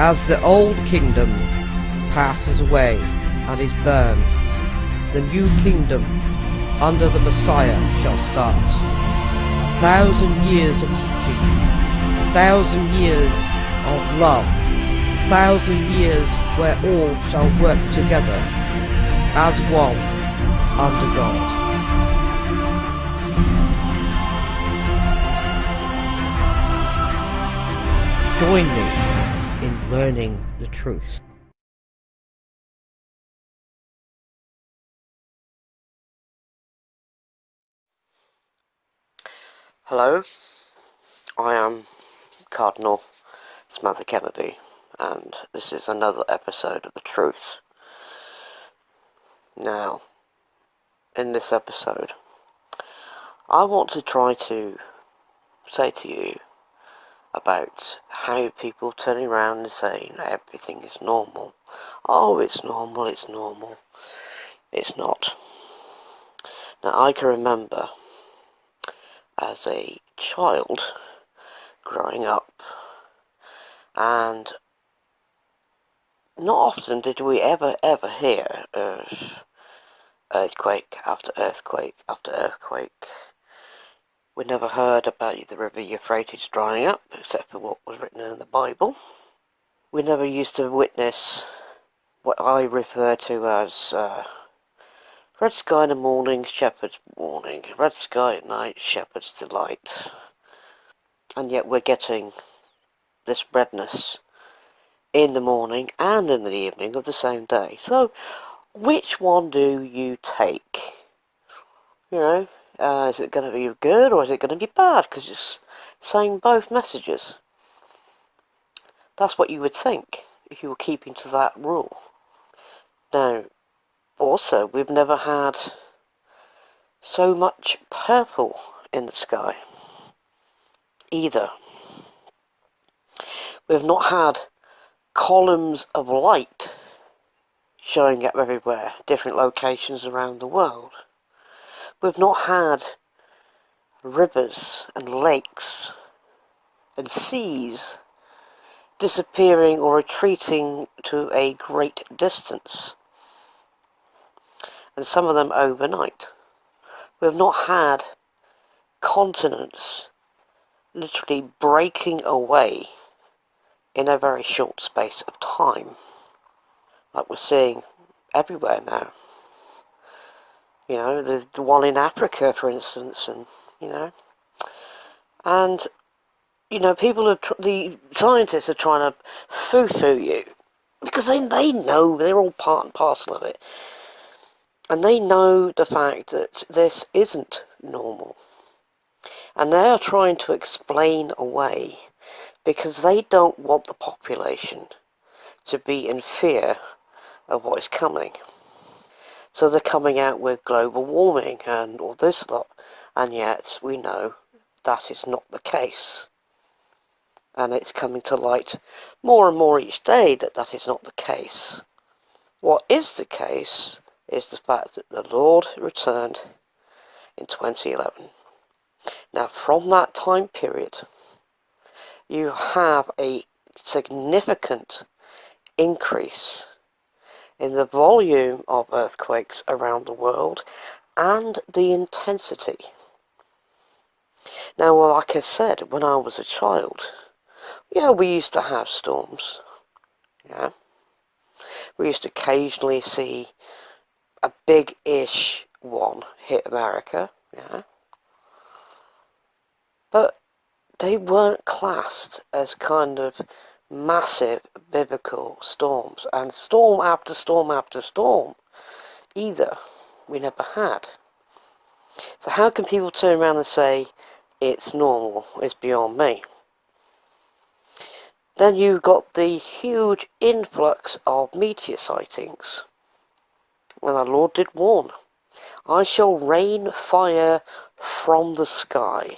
As the old kingdom passes away and is burned, the new kingdom under the Messiah shall start. 1,000 years of teaching, 1,000 years of love, 1,000 years where all shall work together as one under God. Join me in learning the truth. Hello, I am Cardinal Samantha Kennedy, and this is another episode of The Truth. Now, in this episode, I want to try to say to you about how people turning around and saying everything is normal. Oh, it's normal, it's normal. It's not. Now, I can remember as a child growing up, and not often did we ever hear of earthquake after earthquake after earthquake. We never heard about the river Euphrates drying up, except for what was written in the Bible. We never used to witness what I refer to as red sky in the morning, shepherd's warning. Red sky at night, shepherd's delight. And yet we're getting this redness in the morning and in the evening of the same day. So, which one do you take? You know, is it going to be good or is it going to be bad? Because it's saying both messages. That's what you would think if you were keeping to that rule. Now, also, we've never had so much purple in the sky either. We've not had columns of light showing up everywhere, different locations around the world. We've not had rivers and lakes and seas disappearing or retreating to a great distance, and some of them overnight. We've not had continents literally breaking away in a very short space of time, like we're seeing everywhere now. You know, the one in Africa, for instance, and the scientists are trying to foo-foo you, because they know they're all part and parcel of it. And they know the fact that this isn't normal. And they are trying to explain away, because they don't want the population to be in fear of what is coming. So they're coming out with global warming and all this lot. And yet we know that is not the case. And it's coming to light more and more each day that that is not the case. What is the case is the fact that the Lord returned in 2011. Now, from that time period, you have a significant increase in the volume of earthquakes around the world and the intensity. Now, like I said, when I was a child, we used to have storms. We used to occasionally see a big-ish one hit America, but they weren't classed as kind of massive biblical storms, and storm after storm after storm either we never had. So how can people turn around and say it's normal, it's beyond me? Then you've got the huge influx of meteor sightings. And our Lord did warn, I shall rain fire from the sky.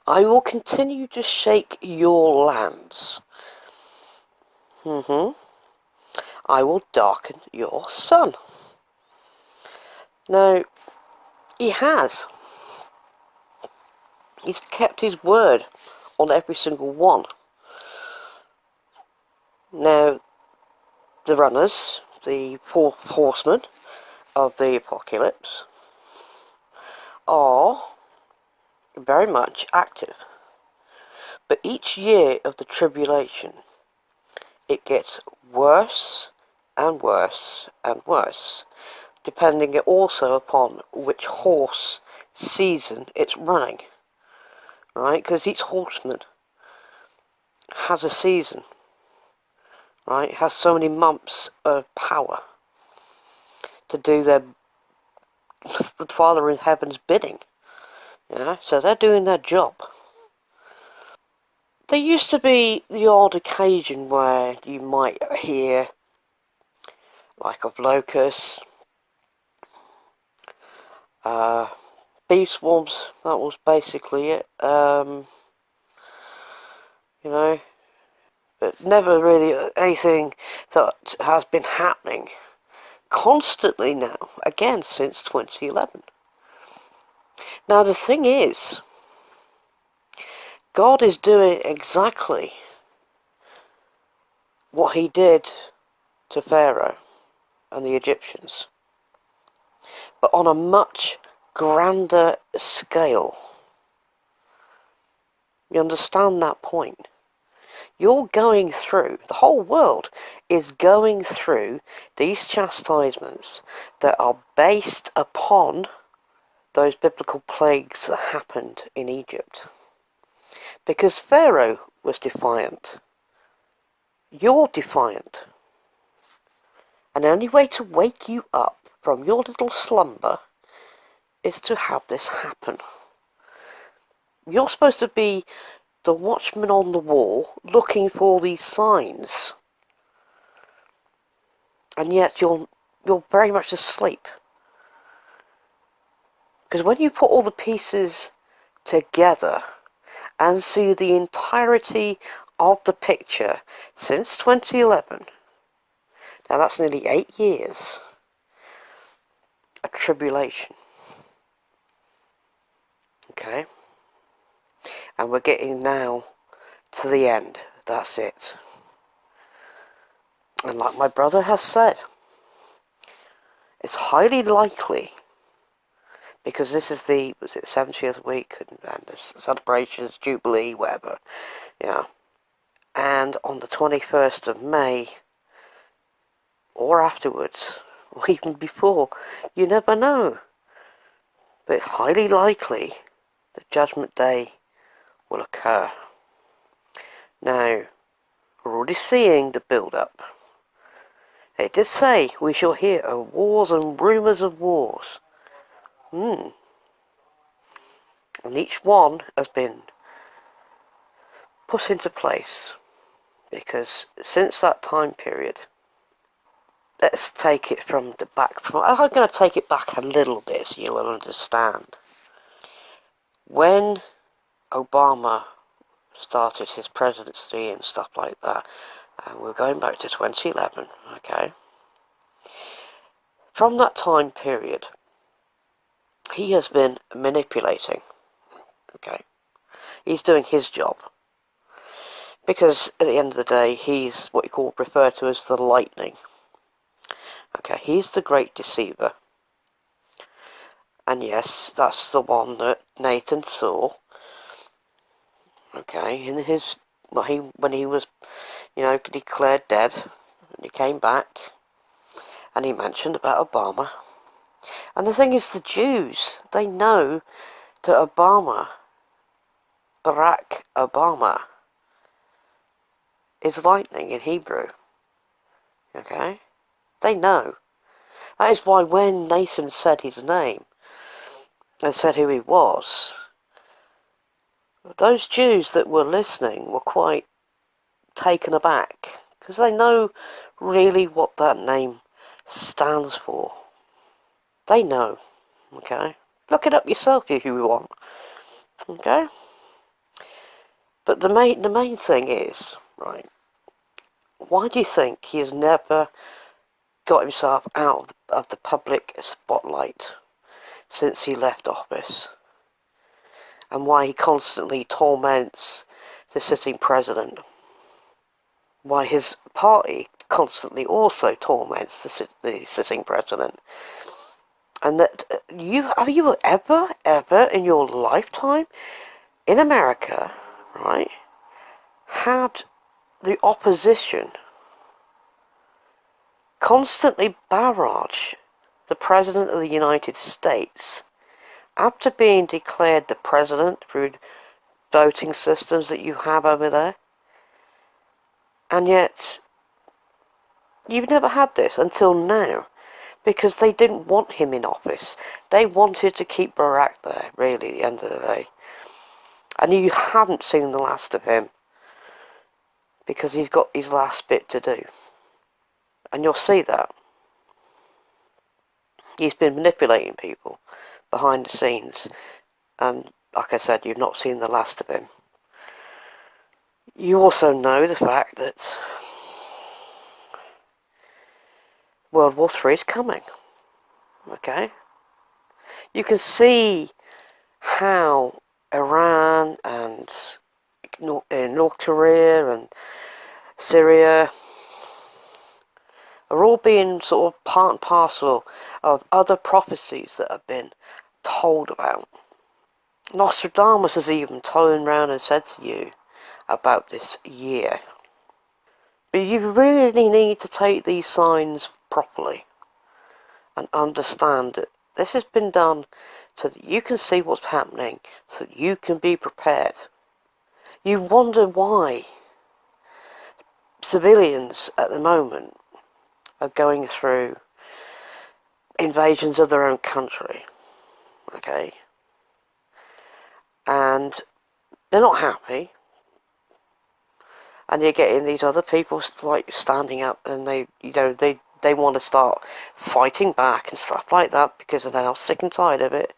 I will continue to shake your lands. I will darken your sun. Now, he has. He's kept his word on every single one. Now, the runners, the four horsemen of the apocalypse, are very much active. But each year of the tribulation, it gets worse and worse and worse, depending also upon which horse season it's running. Right? Because each horseman has a season. Right? Has so many months of power to do the Father in Heaven's bidding. Yeah? So they're doing their job. There used to be the odd occasion where you might hear, like of locusts, bee swarms, that was basically it, you know, but never really anything that has been happening constantly now, again since 2011. Now the thing is, God is doing exactly what he did to Pharaoh and the Egyptians, but on a much grander scale. You understand that point? You're going through, the whole world is going through these chastisements that are based upon those biblical plagues that happened in Egypt. Because Pharaoh was defiant. You're defiant. And the only way to wake you up from your little slumber is to have this happen. You're supposed to be the watchman on the wall looking for these signs. And yet you're very much asleep. Because when you put all the pieces together and see the entirety of the picture since 2011, now that's nearly 8 years of tribulation. Okay? And we're getting now to the end. That's it. And like my brother has said, it's highly likely, because this is the, was it 70th week, and the celebrations, Jubilee, whatever, yeah. And on the 21st of May, or afterwards, or even before, you never know. But it's highly likely that Judgment Day will occur. Now, we're already seeing the build-up. It did say we shall hear of wars and rumours of wars. And each one has been put into place, because since that time period, let's take it from the back. I'm going to take it back a little bit so you'll understand. When Obama started his presidency and stuff like that, and we're going back to 2011, okay? From that time period, he has been manipulating, okay? He's doing his job. Because at the end of the day, he's what you call referred to as the lightning. Okay, he's the great deceiver. And yes, that's the one that Nathan saw. Okay, in his, well, when he was, you know, declared dead, and he came back, and he mentioned about Obama. And the thing is, the Jews, they know that Barack Obama, is lightning in Hebrew. Okay? They know. That is why when Nathan said his name and said who he was, those Jews that were listening were quite taken aback, because they know really what that name stands for. They know. Okay? Look it up yourself if you want. Okay? But the main thing is, right, why do you think he has never got himself out of the public spotlight since he left office? And why he constantly torments the sitting president, why his party constantly also torments the sitting president. And that have you ever in your lifetime in America, right, had the opposition constantly barrage the President of the United States after being declared the President through voting systems that you have over there? And yet, you've never had this until now, because they didn't want him in office. They wanted to keep Barack there, really, at the end of the day. And you haven't seen the last of him, because he's got his last bit to do. And you'll see that. He's been manipulating people behind the scenes. And, like I said, you've not seen the last of him. You also know the fact that World War III is coming. Okay? You can see how Iran and North Korea and Syria are all being sort of part and parcel of other prophecies that have been told about. Nostradamus has even turned around and said to you about this year. But you really need to take these signs properly and understand that this has been done so that you can see what's happening, so that you can be prepared. You wonder why civilians at the moment are going through invasions of their own country, okay? And they're not happy. And you're getting these other people like standing up, and they want to start fighting back and stuff like that, because they're now sick and tired of it,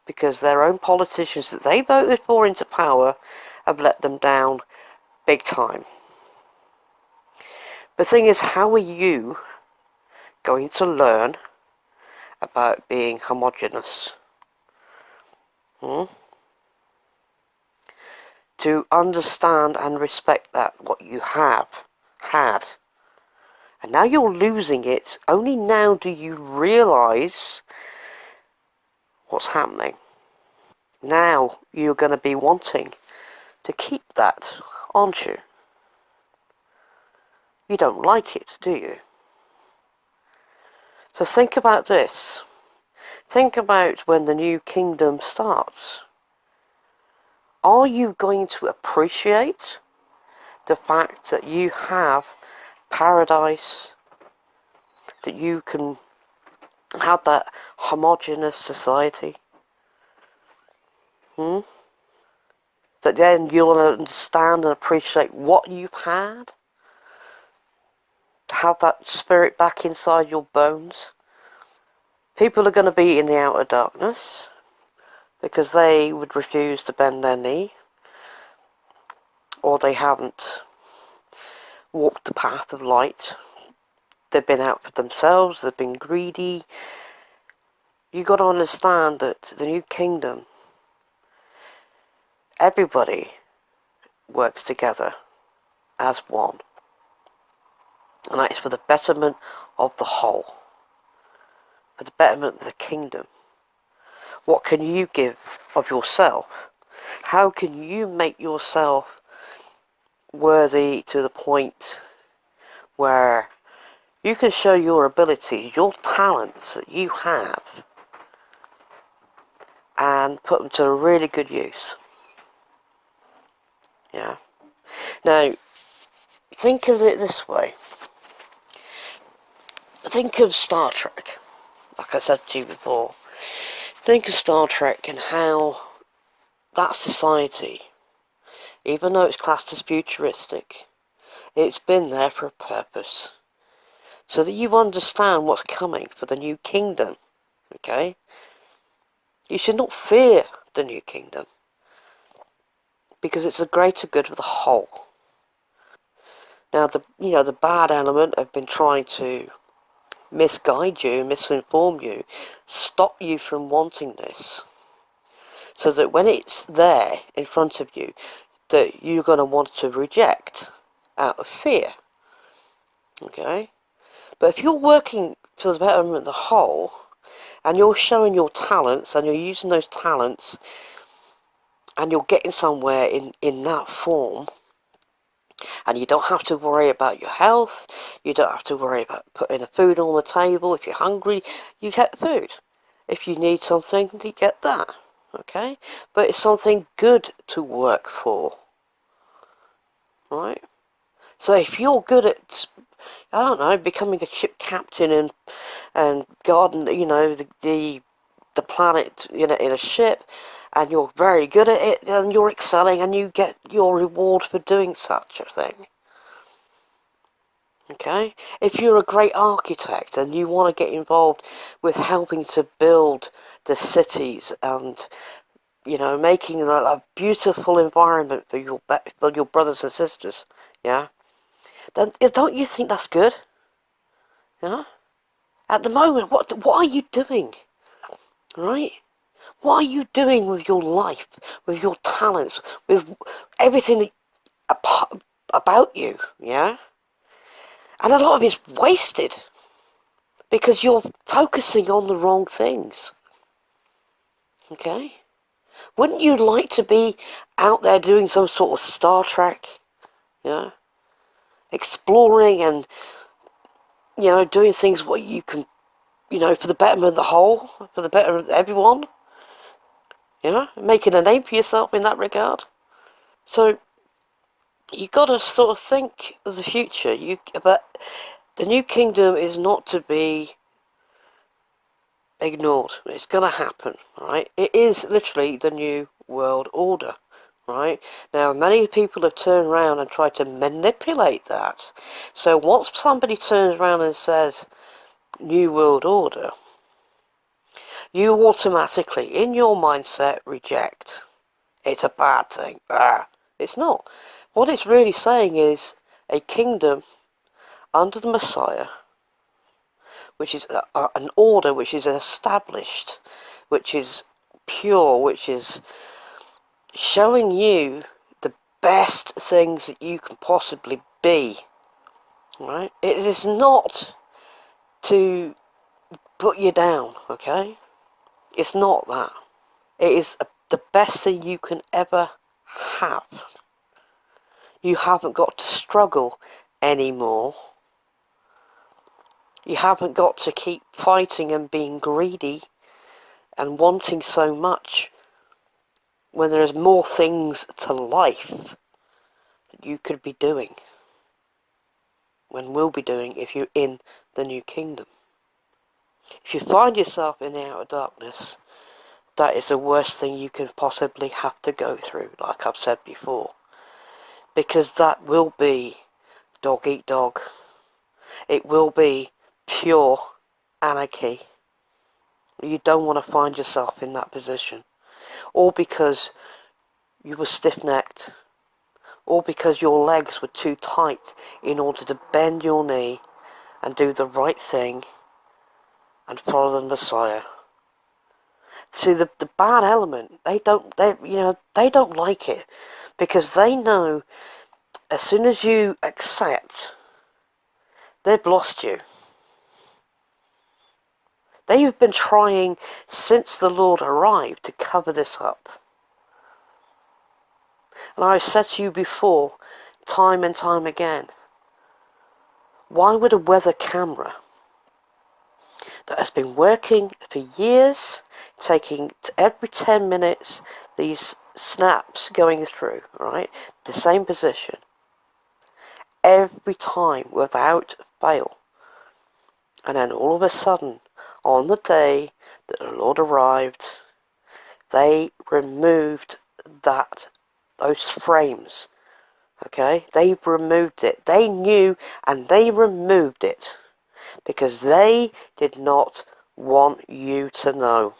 because their own politicians that they voted for into power have let them down big time. The thing is, how are you going to learn about being homogeneous? To understand and respect that, what you have had. And now you're losing it. Only now do you realise what's happening. Now you're going to be wanting to keep that, aren't you? You don't like it, do you? So think about this. Think about when the new kingdom starts. Are you going to appreciate the fact that you have paradise, that you can have that homogeneous society? That then you'll understand and appreciate what you've had? To have that spirit back inside your bones? People are going to be in the outer darkness, because they would refuse to bend their knee, or they haven't walked the path of light. They've been out for themselves, they've been greedy. You've got to understand that the new kingdom, everybody works together as one. And that is for the betterment of the whole, for the betterment of the kingdom. What can you give of yourself? How can you make yourself worthy to the point where you can show your abilities, your talents that you have, and put them to a really good use? Yeah. Now, think of it this way. Think of Star Trek, like I said to you before. Think of Star Trek and how that society, even though it's classed as futuristic, it's been there for a purpose. So that you understand what's coming for the new kingdom. Okay? You should not fear the new kingdom, because it's a greater good for the whole. Now, the bad element have been trying to misguide you, misinform you, stop you from wanting this, so that when it's there in front of you, that you're going to want to reject out of fear. Okay? But if you're working for the betterment of the whole, and you're showing your talents, and you're using those talents, and you're getting somewhere in that form, and you don't have to worry about your health, you don't have to worry about putting the food on the table. If you're hungry, you get food. If you need something, you get that. Okay? But it's something good to work for. Right? So if you're good at, I don't know, becoming a ship captain and guarding, the planet in a ship, and you're very good at it, and you're excelling, and you get your reward for doing such a thing. Okay? If you're a great architect and you want to get involved with helping to build the cities and, making a beautiful environment for your brothers and sisters, yeah, then don't you think that's good? Yeah? At the moment, what are you doing? Right? What are you doing with your life, with your talents, with everything about you, yeah? And a lot of it's wasted because you're focusing on the wrong things. Okay? Wouldn't you like to be out there doing some sort of Star Trek, yeah? Exploring and, doing things what you can, for the betterment of the whole, for the betterment of everyone? Making a name for yourself in that regard. So you got to sort of think of the future. But the new kingdom is not to be ignored. It's going to happen, right? It is literally the new world order, right? Now, many people have turned around and tried to manipulate that. So once somebody turns around and says new world order, you automatically, in your mindset, reject. It's a bad thing. It's not. What it's really saying is a kingdom under the Messiah, which is an order which is established, which is pure, which is showing you the best things that you can possibly be. Right? It is not to put you down, okay? It's not that. It is the best thing you can ever have. You haven't got to struggle anymore. You haven't got to keep fighting and being greedy and wanting so much when there's more things to life that you could be doing, when will be doing if you're in the new kingdom. If you find yourself in the outer darkness, that is the worst thing you can possibly have to go through, like I've said before. Because that will be dog eat dog. It will be pure anarchy. You don't want to find yourself in that position. Or because you were stiff-necked. Or because your legs were too tight in order to bend your knee and do the right thing and follow the Messiah. See, the bad element, they don't like it, because they know as soon as you accept, they've lost you. They've been trying since the Lord arrived to cover this up. And I've said to you before, time and time again, why would a weather camera that has been working for years, taking every 10 minutes these snaps going through, right, the same position, every time without fail, and then all of a sudden, on the day that the Lord arrived, they removed those frames, okay? They removed it. They knew, and they removed it. Because they did not want you to know.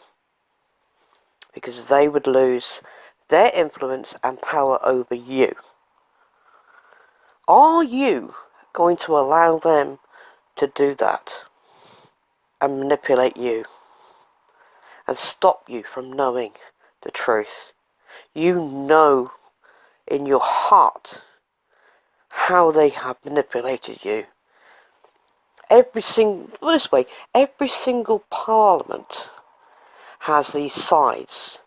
Because they would lose their influence and power over you. Are you going to allow them to do that? And manipulate you? And stop you from knowing the truth? You know in your heart how they have manipulated you. Every single parliament has these sides,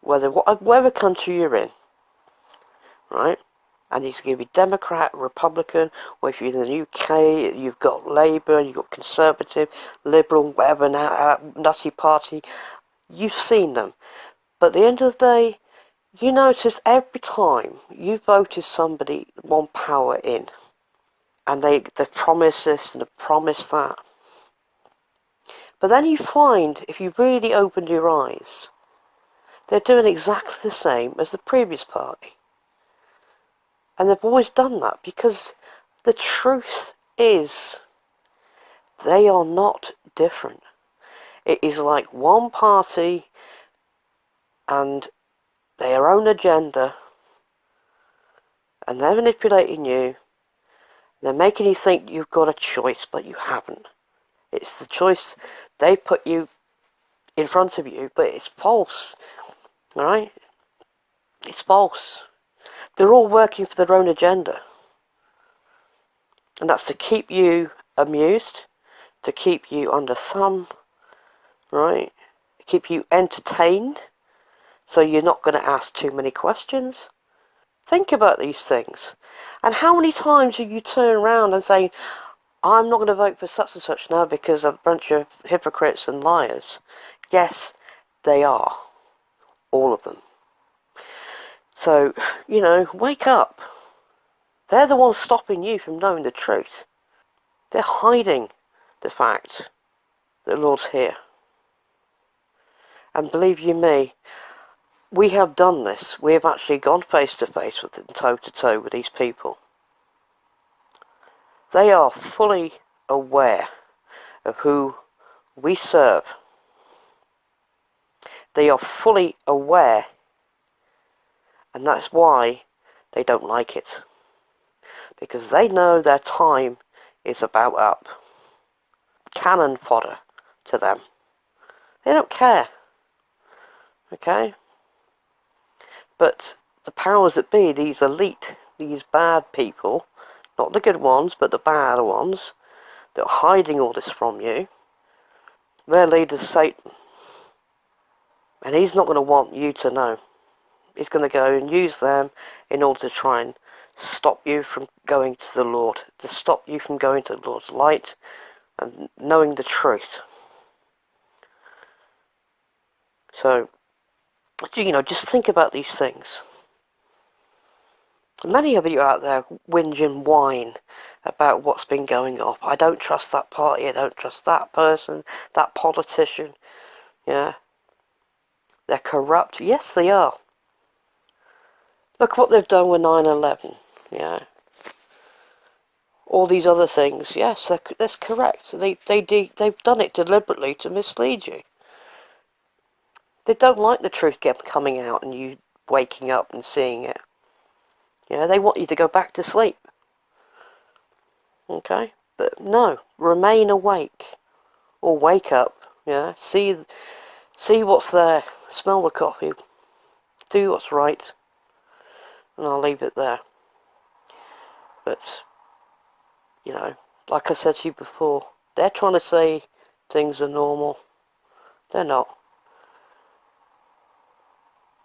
whatever country you're in, right? And it's going to be Democrat, Republican, or if you're in the UK, you've got Labour, you've got Conservative, Liberal, whatever, Nutty Party. You've seen them. But at the end of the day, you notice every time you voted somebody one power in, and they promise this and they promise that. But then you find, if you really opened your eyes, they're doing exactly the same as the previous party. And they've always done that because the truth is they are not different. It is like one party and their own agenda, and they're manipulating you. They're making you think you've got a choice, but you haven't. It's the choice they put you in front of you, but it's false. Alright? It's false. They're all working for their own agenda. And that's to keep you amused, to keep you under thumb, right? Keep you entertained, so you're not going to ask too many questions. Think about these things. And how many times do you turn around and say, I'm not going to vote for such and such now because a bunch of hypocrites and liars? Yes, they are. All of them. So, wake up. They're the ones stopping you from knowing the truth. They're hiding the fact that the Lord's here. And believe you me, we have done this. We have actually gone face to face with them, toe to toe with these people. They are fully aware of who we serve. They are fully aware, and that's why they don't like it. Because they know their time is about up. Cannon fodder to them. They don't care. Okay? But the powers that be, these elite, these bad people, not the good ones, but the bad ones, that are hiding all this from you, their leader's Satan. And he's not going to want you to know. He's going to go and use them in order to try and stop you from going to the Lord, to stop you from going to the Lord's light and knowing the truth. So, just think about these things. Many of you out there whinge and whine about what's been going on. I don't trust that party, I don't trust that person, that politician. Yeah. They're corrupt. Yes, they are. Look what they've done with 9/11. Yeah. All these other things. Yes, that's correct. They've done it deliberately to mislead you. They don't like the truth coming out and you waking up and seeing it. Yeah, they want you to go back to sleep. Okay? But no, remain awake. Or wake up. Yeah, see what's there. Smell the coffee. Do what's right. And I'll leave it there. But, like I said to you before, they're trying to say things are normal. They're not.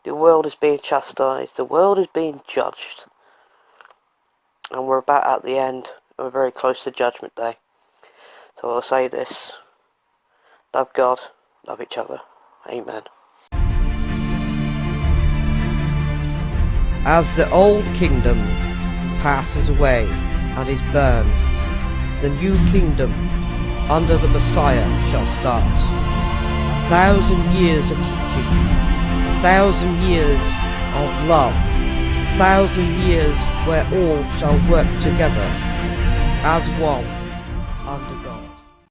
The world is being chastised. The world is being judged. And we're about at the end. We're very close to Judgment Day. So I'll say this. Love God. Love each other. Amen. As the old kingdom passes away and is burned, the new kingdom under the Messiah shall start. 1,000 years of teaching, 1,000 years of love, 1,000 years where all shall work together as one under